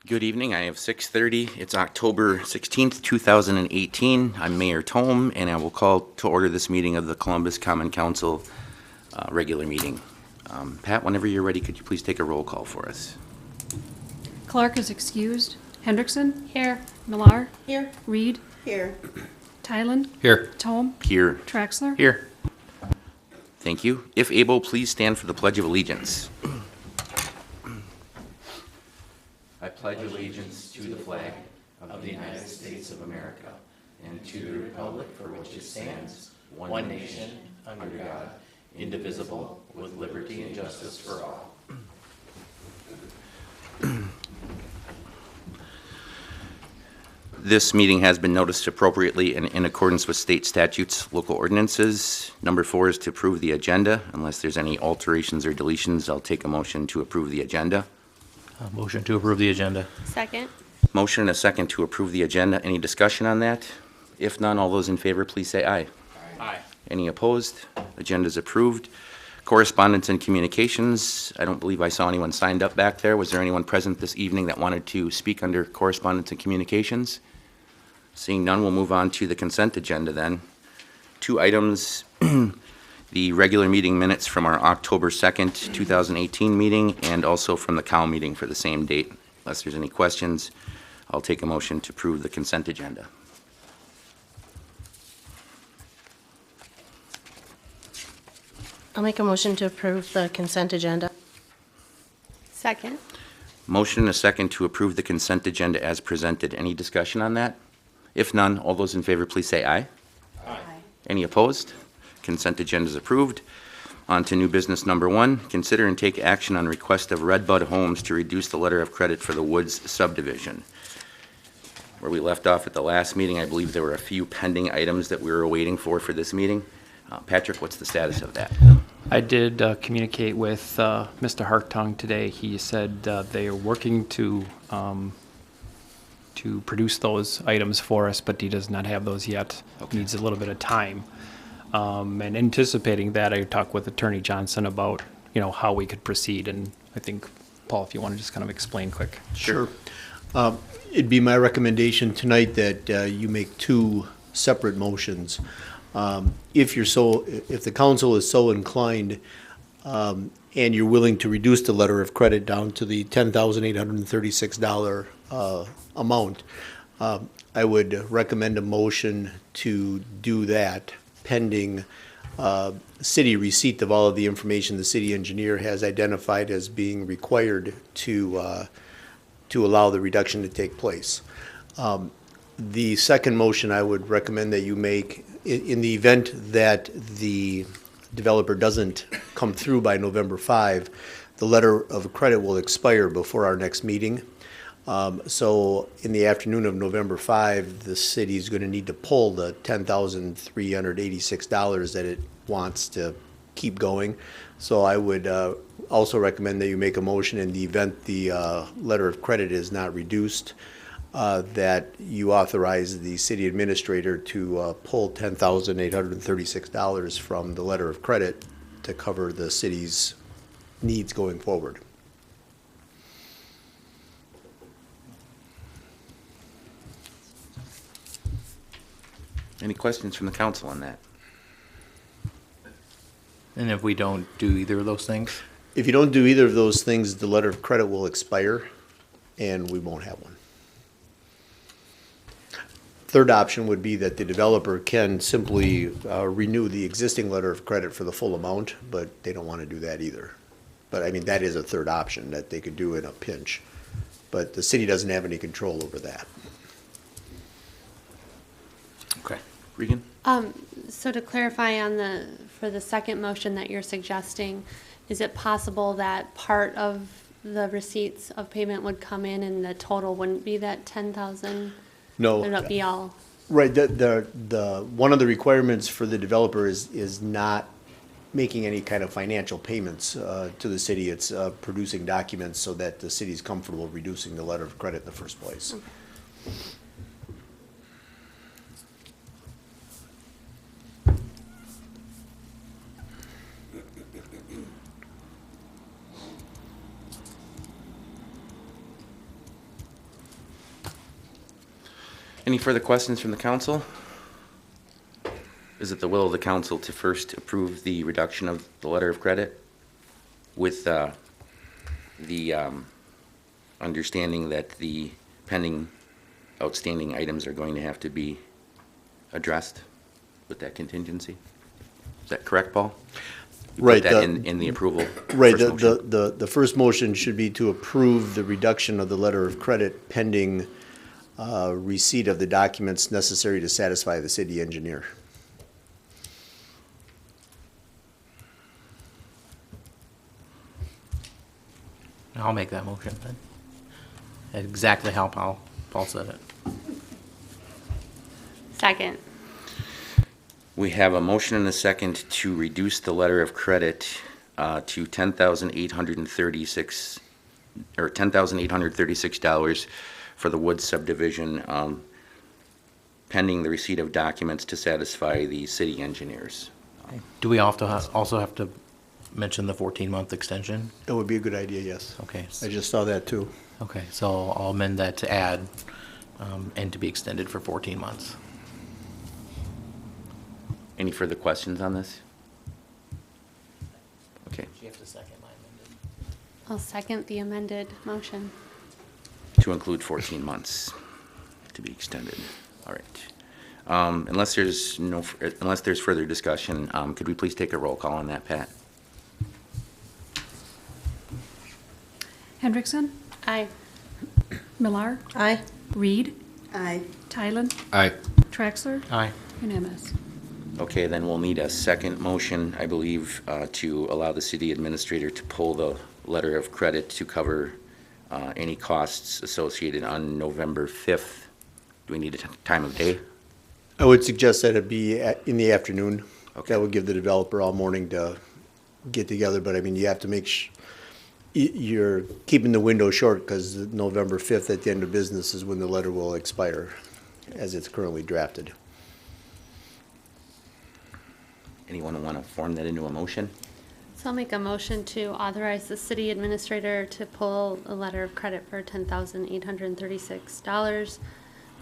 Good evening. I have 6:30. It's October 16th, 2018. I'm Mayor Tome, and I will call to order this meeting of the Columbus Common Council regular meeting. Pat, whenever you're ready, could you please take a roll call for us? Clark is excused. Hendrickson? Here. Millar? Here. Reed? Here. Tyland? Here. Tome? Here. Traxler? Here. Thank you. If able, please stand for the Pledge of Allegiance. I pledge allegiance to the flag of the United States of America and to the republic for which it stands, one nation, under God, indivisible, with liberty and justice for all. This meeting has been noticed appropriately and in accordance with state statutes, local ordinances. Number 4 is to approve the agenda. Unless there's any alterations or deletions, I'll take a motion to approve the agenda. Motion to approve the agenda. Second. Motion and a second to approve the agenda. Any discussion on that? If none, all those in favor, please say aye. Aye. Any opposed? Agenda is approved. Correspondence and communications. I don't believe I saw anyone signed up back there. Was there anyone present this evening that wanted to speak under correspondence and communications? Seeing none, we'll move on to the consent agenda then. 2 items. The regular meeting minutes from our October 2nd, 2018 meeting, and also from the COW meeting for the same date. Unless there's any questions, I'll take a motion to approve the consent agenda. I'll make a motion to approve the consent agenda. Second. Motion and a second to approve the consent agenda as presented. Any discussion on that? If none, all those in favor, please say aye. Aye. Any opposed? Consent agenda is approved. On to new business number 1. Consider and take action on request of Redbud Homes to reduce the letter of credit for the Woods subdivision. Where we left off at the last meeting, I believe there were a few pending items that we were waiting for this meeting. Patrick, what's the status of that? I did communicate with Mr. Hartung today. He said they are working to produce those items for us, but he does not have those yet. Okay. Needs a little bit of time. And anticipating that, I talked with Attorney Johnson about, how we could proceed. And I think, Paul, if you want to just kind of explain quick. Sure. It'd be my recommendation tonight that you make 2 separate motions. If the council is so inclined, and you're willing to reduce the letter of credit down to the $10,836 amount, I would recommend a motion to do that pending city receipt of all of the information the city engineer has identified as being required to allow the reduction to take place. The second motion I would recommend that you make, in the event that the developer doesn't come through by November 5, the letter of credit will expire before our next meeting. So in the afternoon of November 5, the city is going to need to pull the $10,386 that it wants to keep going. So I would also recommend that you make a motion in the event the letter of credit is not reduced, that you authorize the city administrator to pull $10,836 from the letter of credit to cover the city's needs going forward. Any questions from the council on that? And if we don't do either of those things? If you don't do either of those things, the letter of credit will expire and we won't have one. Third option would be that the developer can simply renew the existing letter of credit for the full amount, but they don't want to do that either. But I mean, that is a third option that they could do in a pinch. But the city doesn't have any control over that. Okay. Regan? So to clarify for the second motion that you're suggesting, is it possible that part of the receipts of payment would come in and the total wouldn't be that 10,000? No. It would be all. Right, the one of the requirements for the developer is not making any kind of financial payments to the city. It's producing documents so that the city's comfortable reducing the letter of credit in the first place. Okay. Any further questions from the council? Is it the will of the council to first approve the reduction of the letter of credit with the understanding that the pending outstanding items are going to have to be addressed with that contingency? Is that correct, Paul? You Right, Put that the- in the approval? Right, first motion? the first motion should be to approve the reduction of the letter of credit pending receipt of the documents necessary to satisfy the city engineer. I'll make that motion then. Exactly how Paul said it. Second. We have a motion and a second to reduce the letter of credit to $10,836, or $10,836 for the Woods subdivision, pending the receipt of documents to satisfy the city engineers. Do we also have to mention the 14-month extension? That would be a good idea, yes. Okay. I just saw that too. Okay, so I'll amend that to add, and to be extended for 14 months. Any further questions on this? Okay, You have to second my amended. I'll second the amended motion. to include 14 months to be extended. All right. Unless there's further discussion, could we please take a roll call on that, Pat? Hendrickson, Aye. Millar, Aye. Reed, Aye. Tylen, Aye. Traxler, Aye. unanimous. Okay, then we'll need a second motion, I believe, to allow the city administrator to pull the letter of credit to cover any costs associated on November 5th. Do we need a time of day? I would suggest that it be in the afternoon. Okay. That would give the developer all morning to get together, but I mean, you have to make you're keeping the window short because November 5th at the end of business is when the letter will expire as it's currently drafted. Anyone want to form that into a motion? So I'll make a motion to authorize the city administrator to pull a letter of credit for $10,836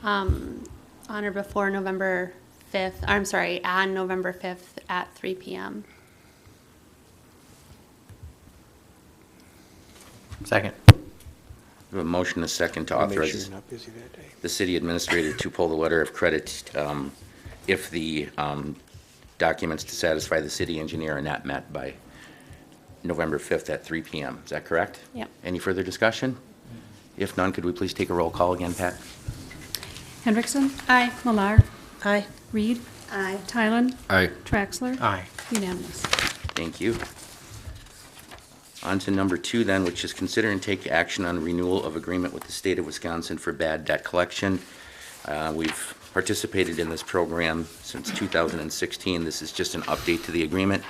on or before November 5th, I'm sorry, on November 5th at 3 p.m. Second. We have a motion and a second to Make sure authorize you're not busy that day. the city administrator to pull the letter of credit if the documents to satisfy the city engineer are not met by November 5th at 3 p.m. Is that correct? Yep. Any further discussion? If none, could we please take a roll call again, Pat? Hendrickson, Aye. Millar, Aye. Reed, Aye. Tylen, Aye. Traxler, Aye. unanimous. Thank you. On to number 2 then, which is consider and take action on renewal of agreement with the state of Wisconsin for bad debt collection. We've participated in this program since 2016. This is just an update to the agreement.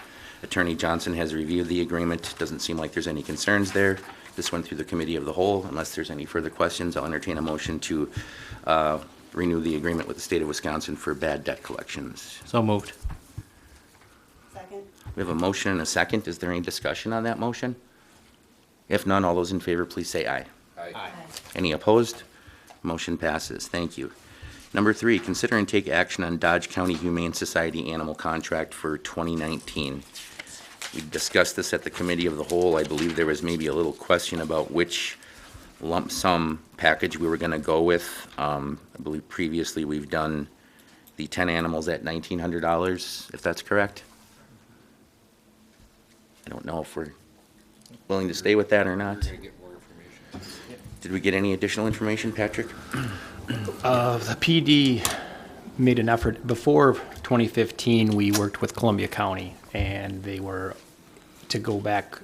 Attorney Johnson has reviewed the agreement. Doesn't seem like there's any concerns there. This went through the committee of the whole. Unless there's any further questions, I'll entertain a motion to renew the agreement with the state of Wisconsin for bad debt collections. So moved. Second. We have a motion and a second. Is there any discussion on that motion? If none, all those in favor, please say aye. Aye. Any opposed? Motion passes. Thank you. Number 3, consider and take action on Dodge County Humane Society animal contract for 2019. We discussed this at the committee of the whole. I believe there was maybe a little question about which lump sum package we were going to go with. I believe previously we've done the 10 animals at $1,900, if that's correct. I don't know if we're willing to stay with that or not. Did we get any additional information, Patrick? The PD made an effort, before 2015, we worked with Columbia County, and they were, to go back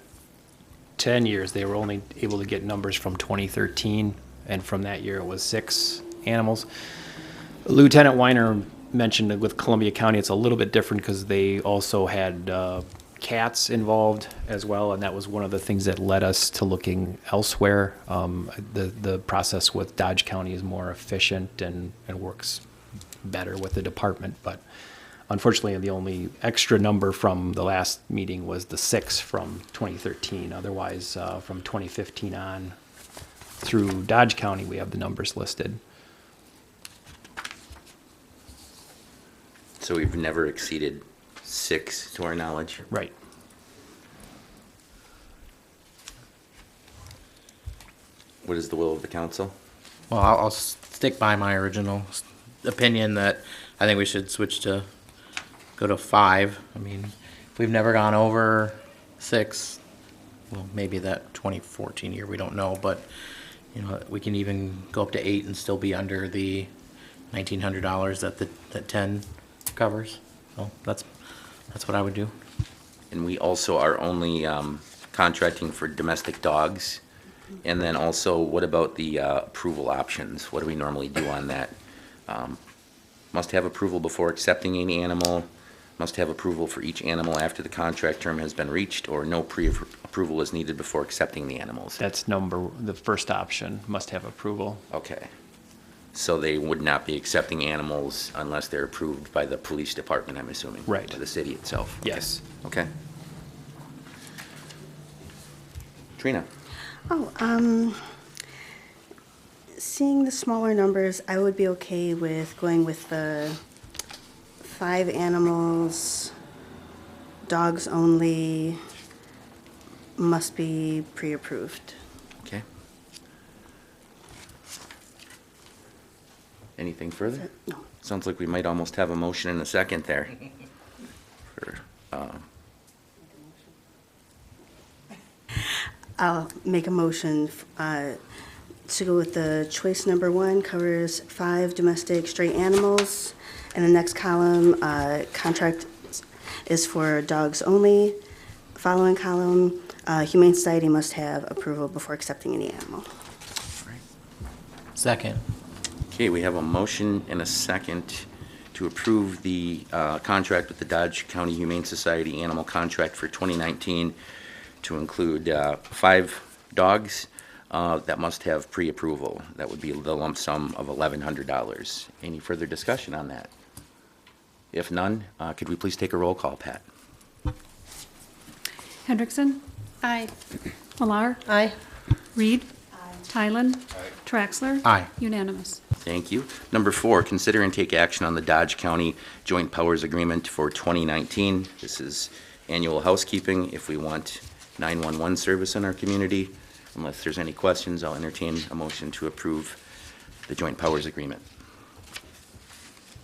10 years, they were only able to get numbers from 2013, and from that year it was 6 animals. Lieutenant Weiner mentioned that with Columbia County, it's a little bit different because they also had cats involved as well, and that was one of the things that led us to looking elsewhere. The process with Dodge County is more efficient and works better with the department, but unfortunately, the only extra number from the last meeting was the 6 from 2013. Otherwise, from 2015 on through Dodge County, we have the numbers listed. So we've never exceeded 6 to our knowledge. Right. What is the will of the council? Well, I'll stick by my original opinion that I think we should switch to, go to 5. I mean, if we've never gone over 6, well, maybe that 2014 year, we don't know, but, you know, we can even go up to 8 and still be under the $1,900 that 10 covers. So that's what I would do. And we also are only contracting for domestic dogs. And then also, what about the approval options? What do we normally do on that? Must have approval before accepting any animal, must have approval for each animal after the contract term has been reached, or no pre-approval is needed before accepting the animals. That's the first option, must have approval. Okay. So they would not be accepting animals unless they're approved by the police department, I'm assuming? Right. By the city itself? Yes. Okay. Trina? Seeing the smaller numbers, I would be okay with going with the 5 animals, dogs only, must be pre-approved. Okay. Anything further? No. Sounds like we might almost have a motion in a second there. For, I'll make a motion to go with the choice number 1, covers 5 domestic stray animals. And the next column, contract is for dogs only. Following column, Humane Society must have approval before accepting any animal. Second. Okay, we have a motion and a second to approve the contract with the Dodge County Humane Society animal contract for 2019 to include 5 dogs that must have pre-approval. That would be the lump sum of $1,100. Any further discussion on that? If none, could we please take a roll call, Pat? Hendrickson? Aye. Millar? Aye. Reed? Tylen? Traxler? Aye. Unanimous. Thank you. Number 4, consider and take action on the Dodge County Joint Powers Agreement for 2019. This is annual housekeeping if we want 911 service in our community. Unless there's any questions, I'll entertain a motion to approve the Joint Powers Agreement.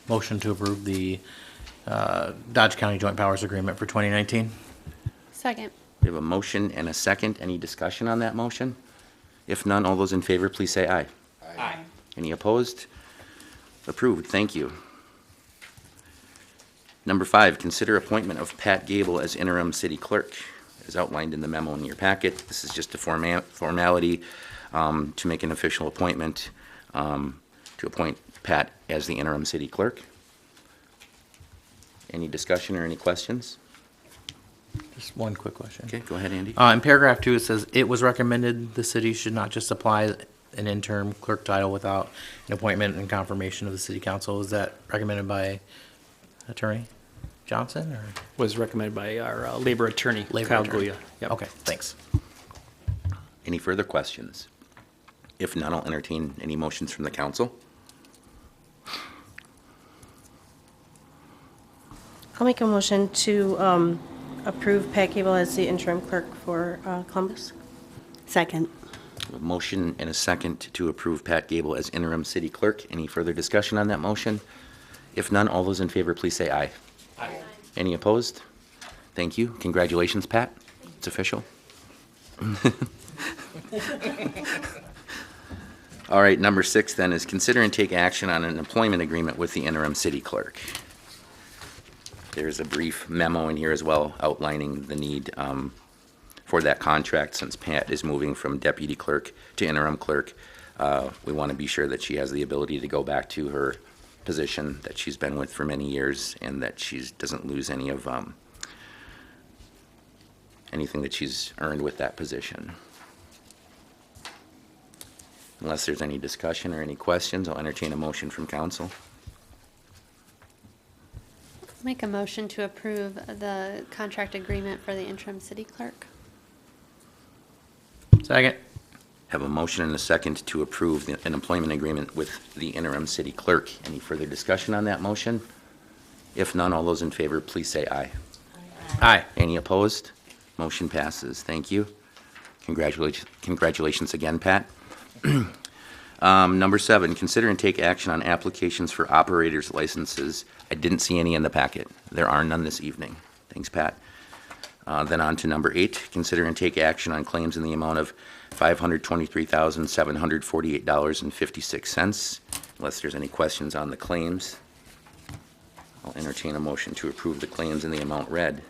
Motion to approve the Dodge County Joint Powers Agreement for 2019. Second. We have a motion and a second. Any discussion on that motion? If none, all those in favor, please say aye. Aye. Any opposed? Approved. Thank you. Number 5, consider appointment of Pat Gable as interim city clerk. As outlined in the memo in your packet, this is just a formality to make an official appointment to appoint Pat as the interim city clerk. Any discussion or any questions? Just one quick question. Okay, go ahead, Andy. In paragraph 2, it says, it was recommended the city should not just apply an interim clerk title without an appointment and confirmation of the city council. Is that recommended by Attorney Johnson or? Was recommended by our labor attorney, Labor Kyle attorney. Guya. Yep. Okay, thanks. Any further questions? If none, I'll entertain any motions from the council. I'll make a motion to approve Pat Gable as the interim clerk for Columbus. Second. A motion and a second to approve Pat Gable as interim city clerk. Any further discussion on that motion? If none, all those in favor, please say aye. Aye. Any opposed? Thank you. Congratulations, Pat. It's official. All right, number 6 then is consider and take action on an employment agreement with the interim city clerk. There's a brief memo in here as well outlining the need for that contract since Pat is moving from deputy clerk to interim clerk. We want to be sure that she has the ability to go back to her position that she's been with for many years and that she doesn't lose any of anything that she's earned with that position. Unless there's any discussion or any questions, I'll entertain a motion from council. Make a motion to approve the contract agreement for the interim city clerk. Second. Have a motion and a second to approve an employment agreement with the interim city clerk. Any further discussion on that motion? If none, all those in favor, please say aye. Aye. Any opposed? Motion passes. Thank you. Congratulations again, Pat. Number 7, consider and take action on applications for operators licenses. I didn't see any in the packet. There are none this evening. Thanks, Pat. Then on to number 8, consider and take action on claims in the amount of $523,748.56. Unless there's any questions on the claims, I'll entertain a motion to approve the claims in the amount read.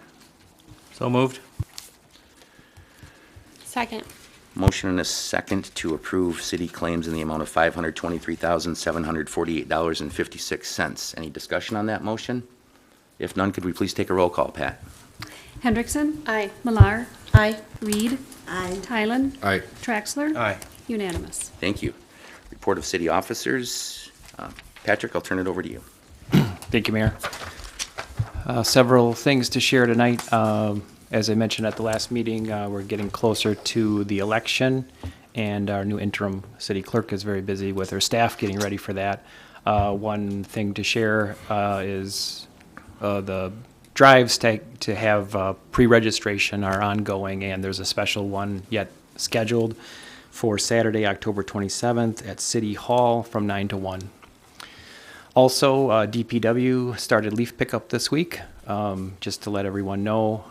So moved. Second. Motion and a second to approve city claims in the amount of $523,748.56. Any discussion on that motion? If none, could we please take a roll call, Pat? Hendrickson. Aye. Millar. Aye. Reed. Aye. Tylen. Aye. Traxler. Aye. Unanimous. Thank you. Report of city officers. Patrick, I'll turn it over to you. Thank you, Mayor. Several things to share tonight. As I mentioned at the last meeting, we're getting closer to the election, and our new interim city clerk is very busy with her staff getting ready for that. One thing to share is the drives to have pre-registration are ongoing, and there's a special one yet scheduled for Saturday, October 27th at City Hall from 9 to 1. Also, DPW started leaf pickup this week. Just to let everyone know,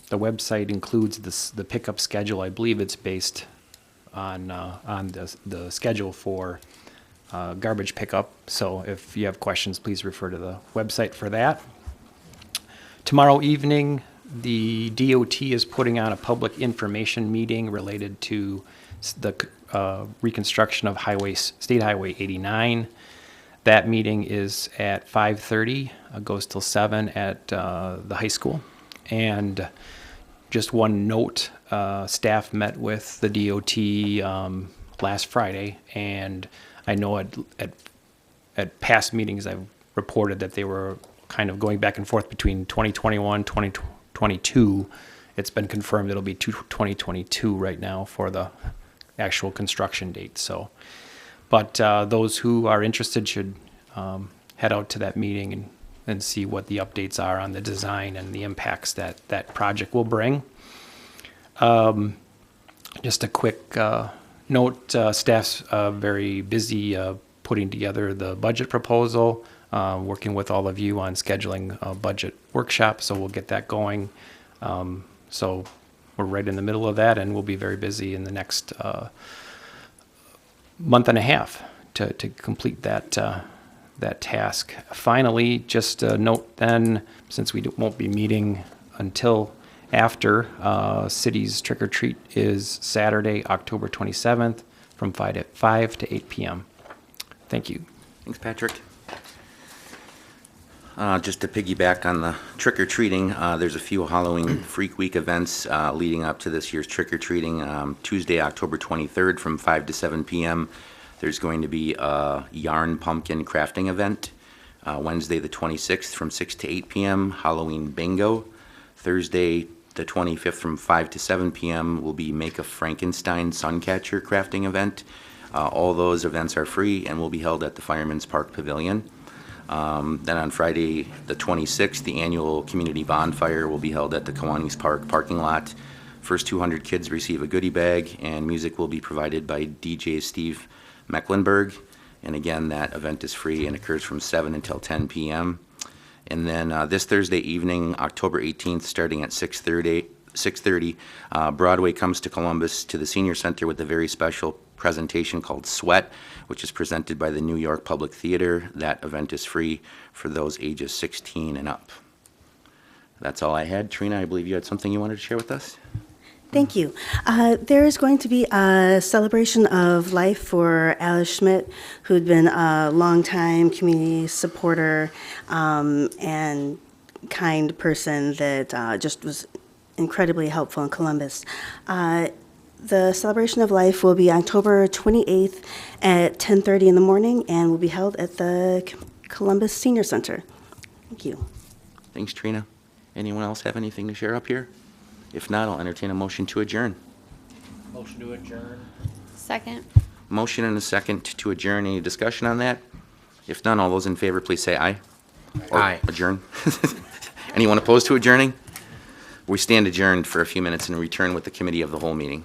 the website includes the pickup schedule. I believe it's based on the schedule for garbage pickup. So if you have questions, please refer to the website for that. Tomorrow evening, the DOT is putting on a public information meeting related to the reconstruction of State Highway 89. That meeting is at 5:30, goes till 7 at the high school. And just one note, staff met with the DOT last Friday, and I know at past meetings I've reported that they were kind of going back and forth between 2021, 2022. It's been confirmed it'll be 2022 right now for the actual construction date. So. But those who are interested should head out to that meeting and see what the updates are on the design and the impacts that project will bring. Just a quick note, staff's very busy putting together the budget proposal, working with all of you on scheduling a budget workshop, so we'll get that going. So we're right in the middle of that, and we'll be very busy in the next month and a half to complete that task. Finally, just a note then, since we won't be meeting until after, City's Trick or Treat is Saturday, October 27th from 5 to 8 p.m. Thank you. Thanks, Patrick. Just to piggyback on the trick-or-treating, there's a few Halloween Freak Week events leading up to this year's trick-or-treating. Tuesday, October 23rd from 5 to 7 p.m. There's going to be a yarn pumpkin crafting event. Wednesday, the 26th from 6 to 8 p.m., Halloween bingo. Thursday, the 25th from 5 to 7 p.m. will be Make a Frankenstein Suncatcher crafting event. All those events are free and will be held at the Fireman's Park Pavilion. Then on Friday, the 26th, the annual community bonfire will be held at the Kiwanis Park parking lot. First 200 kids receive a goodie bag, and music will be provided by DJ Steve Mecklenburg. And again, that event is free and occurs from 7 until 10 p.m. And then this Thursday evening, October 18th, starting at 6:30, Broadway comes to Columbus to the Senior Center with a very special presentation called Sweat, which is presented by the New York Public Theater. That event is free for those ages 16 and up. That's all I had. Trina, I believe you had something you wanted to share with us? Thank you. There is going to be a celebration of life for Alice Schmidt, who'd been a longtime community supporter and kind person that just was incredibly helpful in Columbus. The celebration of life will be October 28th at 10:30 in the morning and will be held at the Columbus Senior Center. Thank you. Thanks, Trina. Anyone else have anything to share up here? If not, I'll entertain a motion to adjourn. Motion to adjourn. Second. Motion and a second to adjourn. Any discussion on that? If none, all those in favor, please say aye. Or Aye. adjourn? Anyone opposed to adjourning? We stand adjourned for a few minutes and return with the committee of the whole meeting.